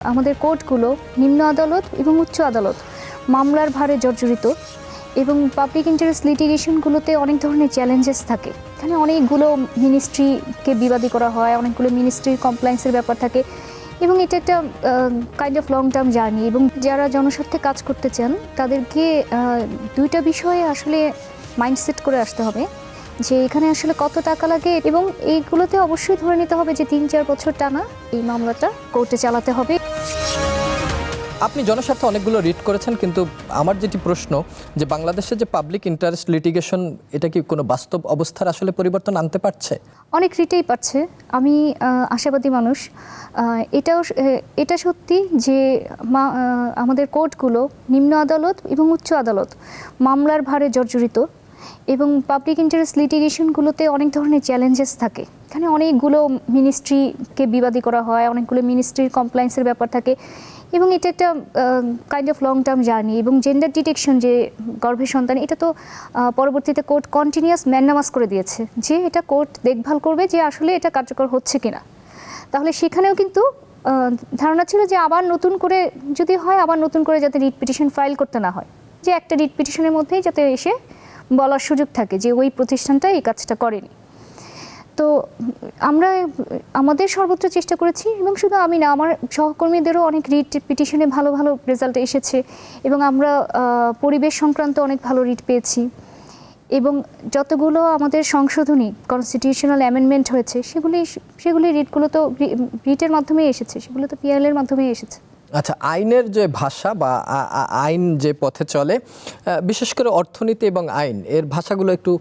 আমাদের কোর্টগুলো নিম্ন আদালত এবং উচ্চ আদালত মামলার ভারে জর্জরিত এবং পাবলিক ইন্টারেস্ট লিটিগেশনগুলোতে অনেক ধরনের চ্যালেঞ্জেস থাকে। এখানে অনেকগুলো মিনিস্ট্রিকে বিবাদী করা হয়, অনেকগুলো মিনিস্ট্রির কমপ্লায়েন্সের ব্যাপার থাকে এবং এটা একটা kind of long term journey. এবং যারা জনস্বার্থে কাজ করতে চান তাদেরকে দুইটা বিষয়ে আসলে মাইন্ডসেট করে আসতে হবে যে এখানে আসলে কত টাকা লাগে, এবং এইগুলোতে অবশ্যই ধরে নিতে হবে যে ৩-৪ বছর টানা এই মামলাটা কোর্টে চালাতে হবে। আপনি জনস্বার্থে অনেকগুলো রিট করেছেন, কিন্তু আমার যেটি প্রশ্ন যে বাংলাদেশে যে পাবলিক ইন্টারেস্ট লিটিগেশন, এটা কি কোনো বাস্তব অবস্থার আসলে পরিবর্তন আনতে পারছে? অনেক রিটেই পাচ্ছে। আমি আশাবাদী মানুষ। এটা সত্যি যে আমাদের কোর্টগুলো নিম্ন আদালত এবং উচ্চ আদালত মামলার ভারে জর্জরিত এবং পাবলিক ইন্টারেস্ট লিটিগেশনগুলোতে অনেক ধরনের চ্যালেঞ্জেস থাকে। এখানে অনেকগুলো মিনিস্ট্রিকে বিবাদী করা হয়, অনেকগুলো মিনিস্ট্রির কমপ্লায়েন্সের ব্যাপার থাকে এবং এটা একটা kind of long term journey. এবং জেন্ডার ডিটেকশন, যে গর্ভের সন্তান, এটা তো পরবর্তীতে কোর্ট কন্টিনিউয়াস ম্যান্ডামাস করে দিয়েছে যে এটা কোর্ট দেখভাল করবে যে আসলে এটা কার্যকর হচ্ছে কিনা। তাহলে সেখানেও কিন্তু ধারণা ছিল যে আবার নতুন করে যদি হয়, আবার নতুন করে যাতে রিট পিটিশন ফাইল করতে না হয়, যে একটা রিট পিটিশনের মধ্যেই যাতে এসে বলার সুযোগ থাকে যে ওই প্রতিষ্ঠানটা এই কাজটা করেনি। তো আমরা আমাদের সর্বোচ্চ চেষ্টা করেছি, এবং শুধু আমি না, আমার সহকর্মীদেরও অনেক রিট পিটিশনে ভালো ভালো রেজাল্ট এসেছে এবং আমরা পরিবেশ সংক্রান্ত অনেক ভালো রিট পেয়েছি। এবং যতগুলো আমাদের সংশোধনী কনস্টিটিউশনাল অ্যামেন্ডমেন্ট হয়েছে সেগুলি রিটগুলো তো রিটের মাধ্যমেই এসেছে, সেগুলো তো পিআইএল-এর মাধ্যমেই এসেছে। আচ্ছা, আইনের যে ভাষা বা আইন যে পথে চলে, বিশেষ করে অর্থনীতি এবং আইন, এর ভাষাগুলো একটু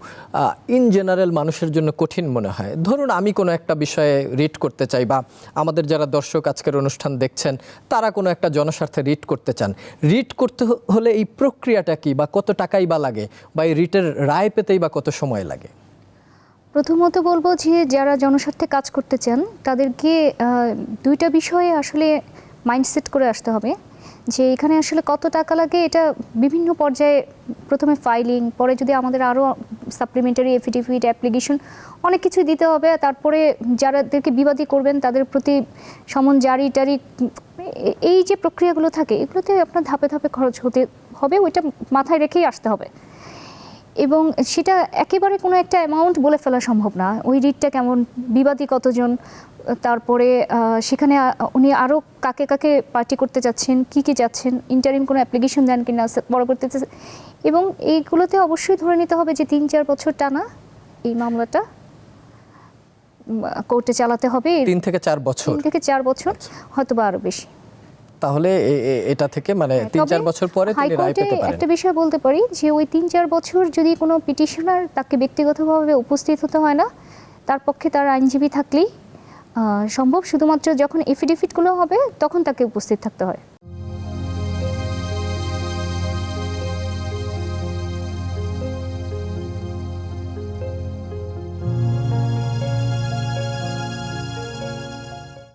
ইন জেনারেল মানুষের জন্য কঠিন মনে হয়। ধরুন আমি কোনো একটা বিষয়ে রিট করতে চাই, বা আমাদের যারা দর্শক আজকের অনুষ্ঠান দেখছেন তারা কোনো একটা জনস্বার্থে রিট করতে চান। রিট করতে হলে এই প্রক্রিয়াটা কি, বা কত টাকাই বা লাগে, বা এই রিটের রায় পেতেই বা কত সময় লাগে? প্রথমত বলবো যে যারা জনস্বার্থে কাজ করতে চান তাদেরকে দুইটা বিষয়ে আসলে মাইন্ডসেট করে আসতে হবে যে এখানে আসলে কত টাকা লাগে। এটা বিভিন্ন পর্যায়ে, প্রথমে ফাইলিং, পরে যদি আমাদের আরও সাপ্লিমেন্টারি এফিডেভিট, অ্যাপ্লিকেশন অনেক কিছুই দিতে হবে, তারপরে যারাদেরকে বিবাদী করবেন তাদের প্রতি সমন জারি টারি, এই যে প্রক্রিয়াগুলো থাকে এগুলোতে আপনার ধাপে ধাপে খরচ হতে হবে, ওইটা মাথায় রেখেই আসতে হবে। এবং সেটা একেবারে কোনো একটা অ্যামাউন্ট বলে ফেলা সম্ভব না। ওই রিটটা কেমন, বিবাদী কতজন, তারপরে সেখানে উনি আরও কাকে কাকে পার্টি করতে চাচ্ছেন, কী চাচ্ছেন, ইন্টারিম কোনো অ্যাপ্লিকেশন দেন কিনা পরবর্তীতে, এবং এইগুলোতে অবশ্যই ধরে নিতে হবে যে 3-4 বছর টানা এই মামলাটা কোর্টে চালাতে হবে। 3 থেকে 4 বছর, 3 থেকে 4 বছর, হয়তো বা আরও বেশি। তাহলে এটা থেকে মানে 3-4 বছর পরে তিনি রায় পেতে পারেন। একটা বিষয় বলতে পারি যে ওই 3-4 বছর যদি কোনো পিটিশনার, তাকে ব্যক্তিগতভাবে উপস্থিত হতে হয় না, তার পক্ষে তার আইনজীবী থাকলেই সম্ভব। শুধুমাত্র যখন এফিডেভিটগুলো হবে তখন তাকে উপস্থিত থাকতে হয়।